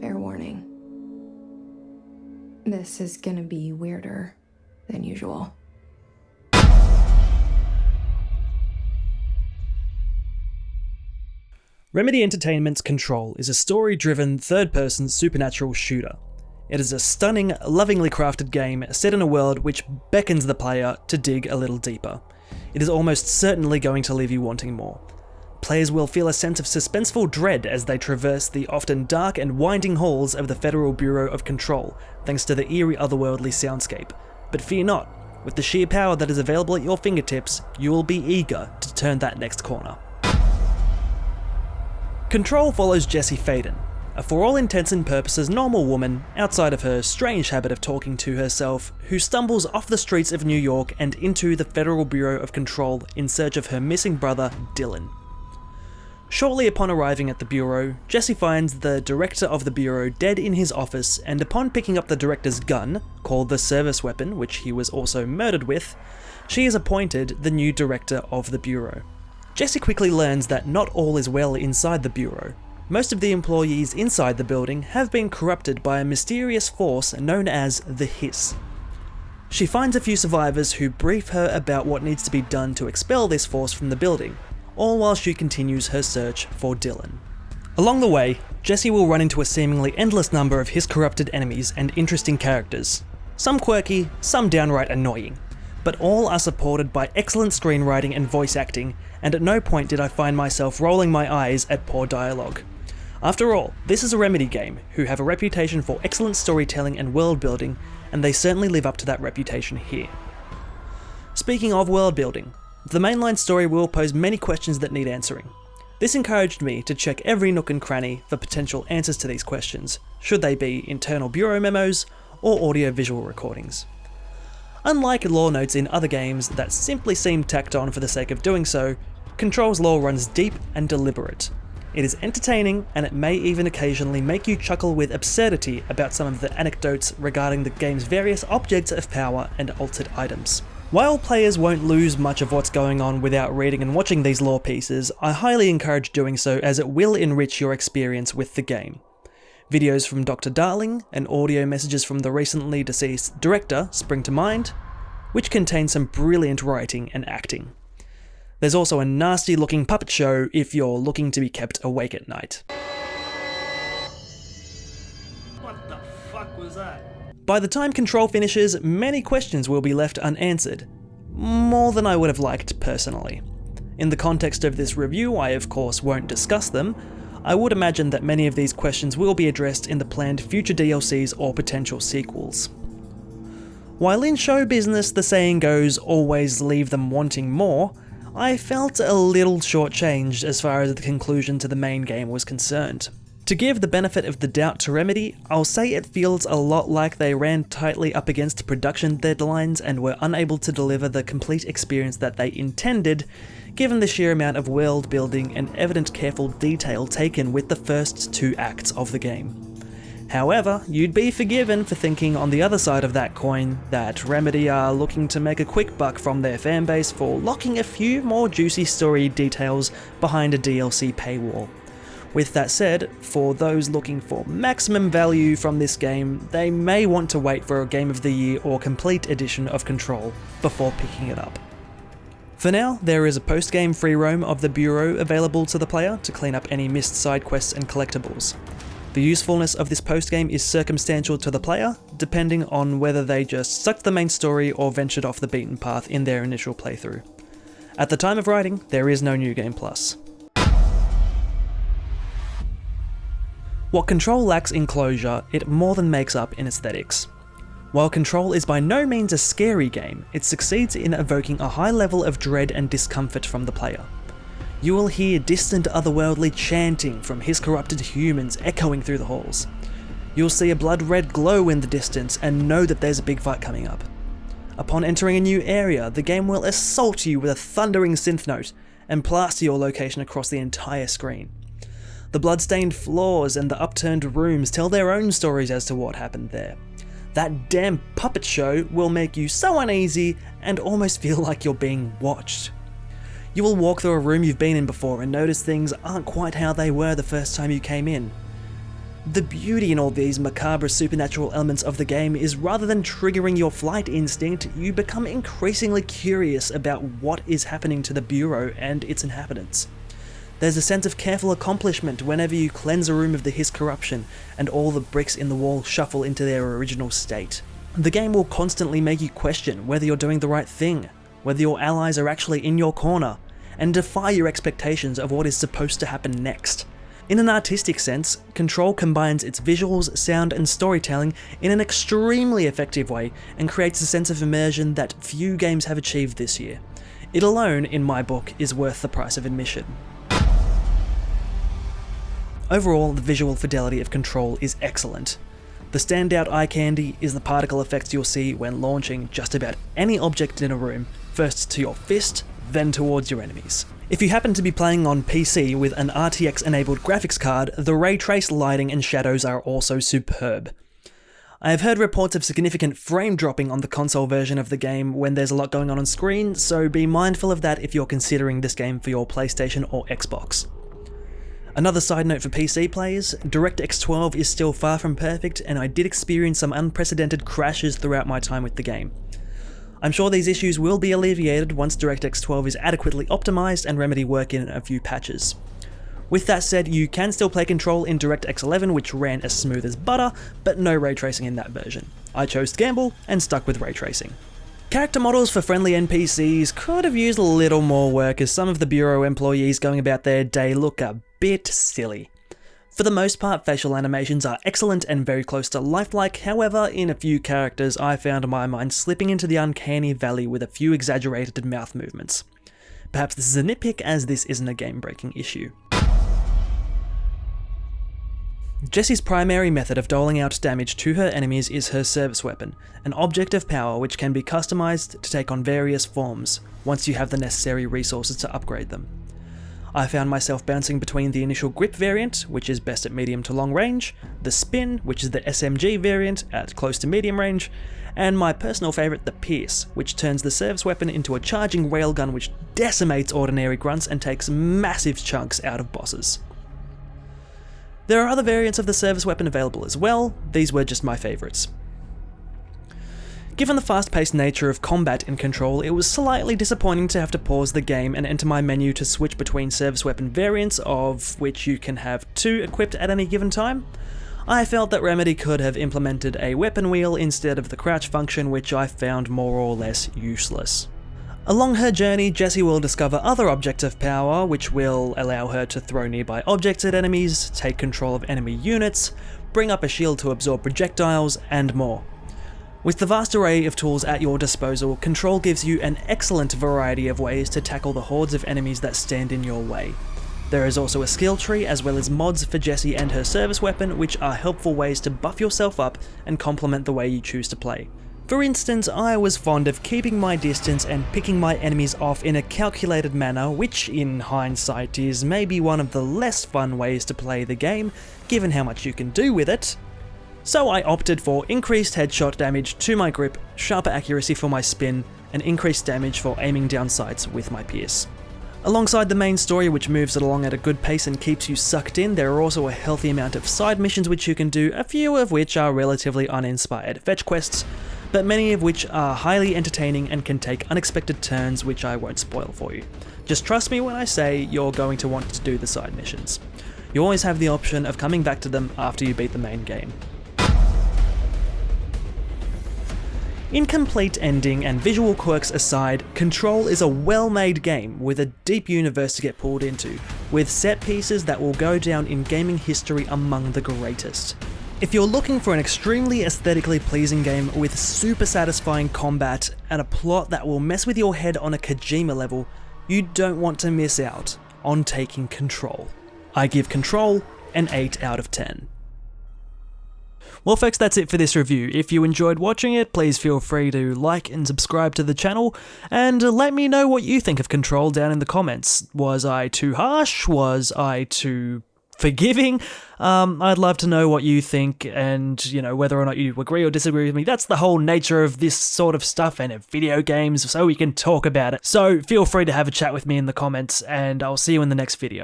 Fair warning. This is gonna be weirder than usual. Remedy Entertainment's Control is a story-driven, third-person supernatural shooter. It is a stunning, lovingly crafted game set in a world which beckons the player to dig a little deeper. It is almost certainly going to leave you wanting more. Players will feel a sense of suspenseful dread as they traverse the often dark and winding halls of the Federal Bureau of Control, thanks to the eerie otherworldly soundscape. But fear not, with the sheer power that is available at your fingertips, you will be eager to turn that next corner. Control follows Jesse Faden, a for all intents and purposes normal woman, outside of her strange habit of talking to herself, who stumbles off the streets of New York and into the Federal Bureau of Control in search of her missing brother, Dylan. Shortly upon arriving at the Bureau, Jesse finds the director of the Bureau dead in his office, and upon picking up the director's gun, called the service weapon, which he was also murdered with, she is appointed the new director of the Bureau. Jesse quickly learns that not all is well inside the Bureau. Most of the employees inside the building have been corrupted by a mysterious force known as the Hiss. She finds a few survivors who brief her about what needs to be done to expel this force from the building, all while she continues her search for Dylan. Along the way, Jesse will run into a seemingly endless number of his corrupted enemies and interesting characters. Some quirky, some downright annoying, but all are supported by excellent screenwriting and voice acting, and at no point did I find myself rolling my eyes at poor dialogue. After all, this is a Remedy game, who have a reputation for excellent storytelling and world building, and they certainly live up to that reputation here. Speaking of world building, the mainline story will pose many questions that need answering. This encouraged me to check every nook and cranny for potential answers to these questions, should they be internal Bureau memos or audio-visual recordings. Unlike lore notes in other games that simply seem tacked on for the sake of doing so, Control's lore runs deep and deliberate. It is entertaining, and it may even occasionally make you chuckle with absurdity about some of the anecdotes regarding the game's various objects of power and altered items. While players won't lose much of what's going on without reading and watching these lore pieces, I highly encourage doing so, as it will enrich your experience with the game. Videos from Dr. Darling and audio messages from the recently deceased director spring to mind, which contain some brilliant writing and acting. There's also a nasty looking puppet show if you're looking to be kept awake at night. What the fuck was that? By the time Control finishes, many questions will be left unanswered. More than I would have liked personally. In the context of this review, I of course won't discuss them. I would imagine that many of these questions will be addressed in the planned future DLCs or potential sequels. While in show business the saying goes, always leave them wanting more, I felt a little shortchanged as far as the conclusion to the main game was concerned. To give the benefit of the doubt to Remedy, I'll say it feels a lot like they ran tightly up against production deadlines and were unable to deliver the complete experience that they intended, given the sheer amount of world building and evident careful detail taken with the first two acts of the game. However, you'd be forgiven for thinking on the other side of that coin that Remedy are looking to make a quick buck from their fanbase for locking a few more juicy story details behind a DLC paywall. With that said, for those looking for maximum value from this game, they may want to wait for a Game of the Year or complete edition of Control before picking it up. For now, there is a post-game free roam of the Bureau available to the player to clean up any missed side quests and collectibles. The usefulness of this post-game is circumstantial to the player, depending on whether they just sucked the main story or ventured off the beaten path in their initial playthrough. At the time of writing, there is no New Game Plus. What Control lacks in closure, it more than makes up in aesthetics. While Control is by no means a scary game, it succeeds in evoking a high level of dread and discomfort from the player. You will hear distant otherworldly chanting from his corrupted humans echoing through the halls. You'll see a blood-red glow in the distance and know that there's a big fight coming up. Upon entering a new area, the game will assault you with a thundering synth note and plaster your location across the entire screen. The blood-stained floors and the upturned rooms tell their own stories as to what happened there. That damn puppet show will make you so uneasy and almost feel like you're being watched. You will walk through a room you've been in before and notice things aren't quite how they were the first time you came in. The beauty in all these macabre supernatural elements of the game is rather than triggering your flight instinct, you become increasingly curious about what is happening to the Bureau and its inhabitants. There's a sense of careful accomplishment whenever you cleanse a room of the Hiss corruption and all the bricks in the wall shuffle into their original state. The game will constantly make you question whether you're doing the right thing, whether your allies are actually in your corner, and defy your expectations of what is supposed to happen next. In an artistic sense, Control combines its visuals, sound, and storytelling in an extremely effective way and creates a sense of immersion that few games have achieved this year. It alone, in my book, is worth the price of admission. Overall, the visual fidelity of Control is excellent. The standout eye candy is the particle effects you'll see when launching just about any object in a room, first to your fist, then towards your enemies. If you happen to be playing on PC with an RTX-enabled graphics card, the ray trace lighting and shadows are also superb. I have heard reports of significant frame dropping on the console version of the game when there's a lot going on screen, so be mindful of that if you're considering this game for your PlayStation or Xbox. Another side note for PC players, DirectX 12 is still far from perfect, and I did experience some unprecedented crashes throughout my time with the game. I'm sure these issues will be alleviated once DirectX 12 is adequately optimized and Remedy work in a few patches. With that said, you can still play Control in DirectX 11, which ran as smooth as butter, but no ray tracing in that version. I chose to gamble and stuck with ray tracing. Character models for friendly NPCs could have used a little more work, as some of the Bureau employees going about their day look a bit silly. For the most part, facial animations are excellent and very close to lifelike, however, in a few characters I found my mind slipping into the uncanny valley with a few exaggerated mouth movements. Perhaps this is a nitpick, as this isn't a game-breaking issue. Jessie's primary method of doling out damage to her enemies is her service weapon, an object of power which can be customized to take on various forms, once you have the necessary resources to upgrade them. I found myself bouncing between the initial grip variant, which is best at medium to long range, the spin, which is the SMG variant at close to medium range, and my personal favourite, the pierce, which turns the service weapon into a charging railgun which decimates ordinary grunts and takes massive chunks out of bosses. There are other variants of the service weapon available as well, these were just my favourites. Given the fast-paced nature of combat in Control, it was slightly disappointing to have to pause the game and enter my menu to switch between service weapon variants, of which you can have 2 equipped at any given time. I felt that Remedy could have implemented a weapon wheel instead of the crouch function, which I found more or less useless. Along her journey, Jessie will discover other objects of power, which will allow her to throw nearby objects at enemies, take control of enemy units, bring up a shield to absorb projectiles, and more. With the vast array of tools at your disposal, Control gives you an excellent variety of ways to tackle the hordes of enemies that stand in your way. There is also a skill tree, as well as mods for Jessie and her service weapon, which are helpful ways to buff yourself up and complement the way you choose to play. For instance, I was fond of keeping my distance and picking my enemies off in a calculated manner, which in hindsight is maybe one of the less fun ways to play the game, given how much you can do with it. So I opted for increased headshot damage to my grip, sharper accuracy for my spin, and increased damage for aiming down sights with my pierce. Alongside the main story, which moves it along at a good pace and keeps you sucked in, there are also a healthy amount of side missions which you can do, a few of which are relatively uninspired fetch quests, but many of which are highly entertaining and can take unexpected turns, which I won't spoil for you. Just trust me when I say you're going to want to do the side missions. You always have the option of coming back to them after you beat the main game. Incomplete ending and visual quirks aside, Control is a well-made game with a deep universe to get pulled into, with set pieces that will go down in gaming history among the greatest. If you're looking for an extremely aesthetically pleasing game with super satisfying combat and a plot that will mess with your head on a Kojima level, you don't want to miss out on taking Control. I give Control an 8 out of 10. Well folks, that's it for this review. If you enjoyed watching it, please feel free to like and subscribe to the channel, and let me know what you think of Control down in the comments. Was I too harsh? Was I too forgiving? I'd love to know what you think, and whether or not you agree or disagree with me. That's the whole nature of this sort of stuff and of video games, so we can talk about it. So feel free to have a chat with me in the comments, and I'll see you in the next video.